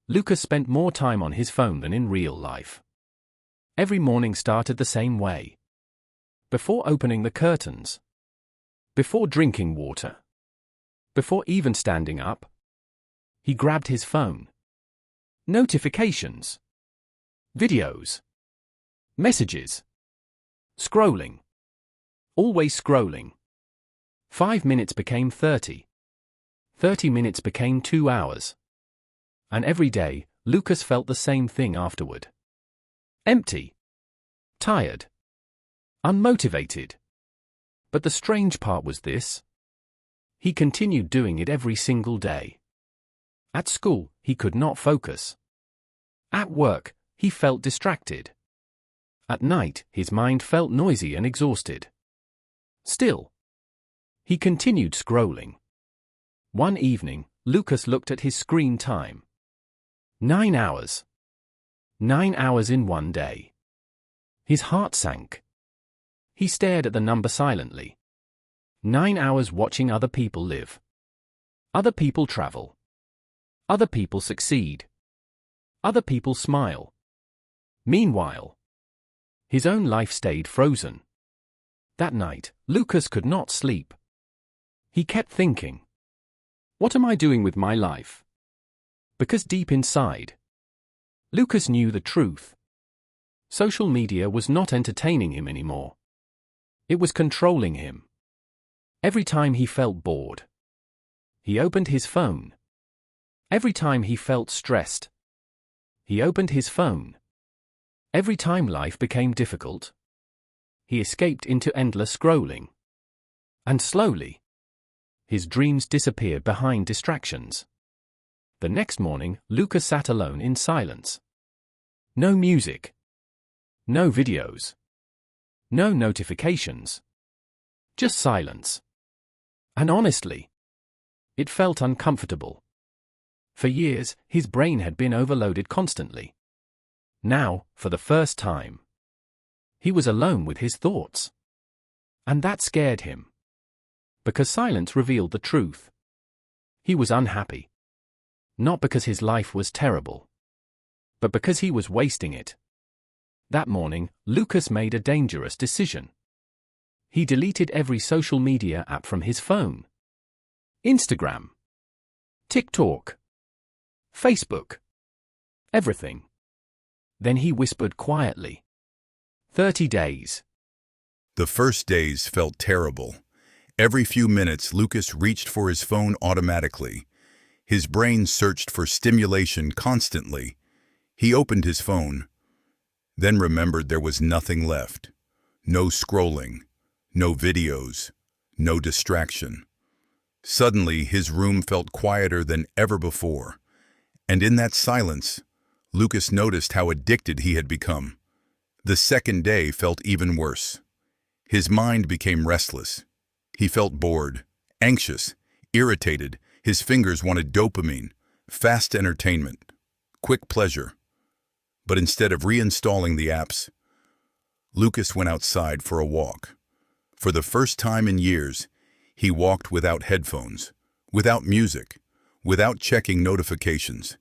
Lucas spent more time on his phone than in real life. Every morning started the same way. Before opening the curtains. Before drinking water. Before even standing up. He grabbed his phone. Notifications. Videos. Messages. Scrolling. Always scrolling. 5 minutes became 30. 30 minutes became 2 hours. And every day, Lucas felt the same thing afterward. Empty. Tired. Unmotivated. But the strange part was this. He continued doing it every single day. At school, he could not focus. At work, he felt distracted. At night, his mind felt noisy and exhausted. Still, he continued scrolling. One evening, Lucas looked at his screen time. 9 hours. 9 hours in one day. His heart sank. He stared at the number silently. 9 hours watching other people live. Other people travel. Other people succeed. Other people smile. Meanwhile, his own life stayed frozen. That night, Lucas could not sleep. He kept thinking, what am I doing with my life? Because deep inside, Lucas knew the truth. Social media was not entertaining him anymore. It was controlling him. Every time he felt bored, he opened his phone. Every time he felt stressed, he opened his phone. Every time life became difficult, he escaped into endless scrolling. And slowly, his dreams disappeared behind distractions. The next morning, Lucas sat alone in silence. No music. No videos. No notifications. Just silence. And honestly, it felt uncomfortable. For years, his brain had been overloaded constantly. Now, for the first time, he was alone with his thoughts. And that scared him. Because silence revealed the truth. He was unhappy. Not because his life was terrible, but because he was wasting it. That morning, Lucas made a dangerous decision. He deleted every social media app from his phone. Instagram. TikTok. Facebook. Everything. Then he whispered quietly. 30 days. The first days felt terrible. Every few minutes, Lucas reached for his phone automatically. His brain searched for stimulation constantly. He opened his phone, then remembered there was nothing left. No scrolling, no videos, no distraction. Suddenly, his room felt quieter than ever before. And in that silence, Lucas noticed how addicted he had become. The second day felt even worse. His mind became restless. He felt bored, anxious, irritated. His fingers wanted dopamine, fast entertainment, quick pleasure. But instead of reinstalling the apps, Lucas went outside for a walk. For the first time in years, he walked without headphones, without music, without checking notifications.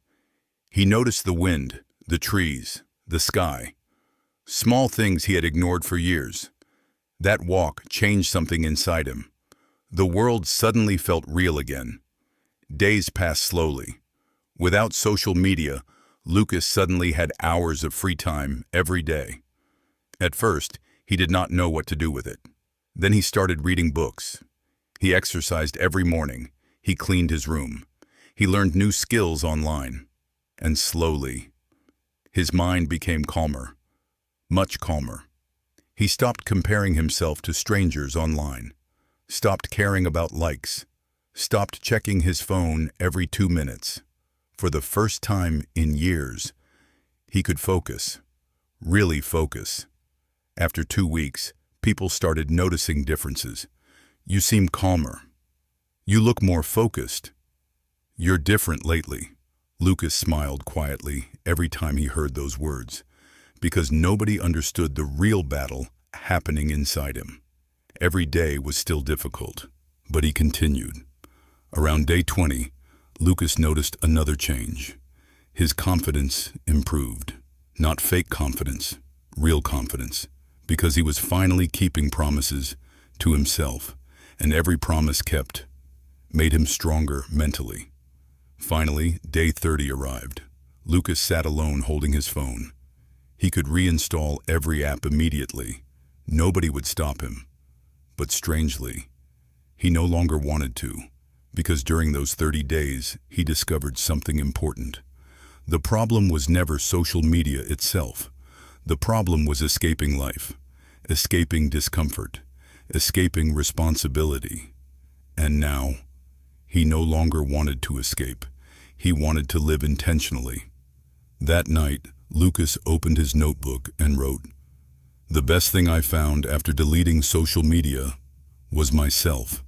He noticed the wind, the trees, the sky. Small things he had ignored for years. That walk changed something inside him. The world suddenly felt real again. Days passed slowly. Without social media, Lucas suddenly had hours of free time every day. At first, he did not know what to do with it. Then he started reading books. He exercised every morning. He cleaned his room. He learned new skills online. And slowly, his mind became calmer, much calmer. He stopped comparing himself to strangers online, stopped caring about likes, stopped checking his phone every 2 minutes. For the first time in years, he could focus, really focus. After 2 weeks, people started noticing differences. You seem calmer. You look more focused. You're different lately. Lucas smiled quietly every time he heard those words, because nobody understood the real battle happening inside him. Every day was still difficult, but he continued. Around day 20, Lucas noticed another change. His confidence improved. Not fake confidence, real confidence, because he was finally keeping promises to himself, and every promise kept made him stronger mentally. Finally, day 30 arrived. Lucas sat alone holding his phone. He could reinstall every app immediately. Nobody would stop him. But strangely, he no longer wanted to, because during those 30 days, he discovered something important. The problem was never social media itself. The problem was escaping life, escaping discomfort, escaping responsibility. And now, he no longer wanted to escape. He wanted to live intentionally. That night, Lucas opened his notebook and wrote, "The best thing I found after deleting social media was myself."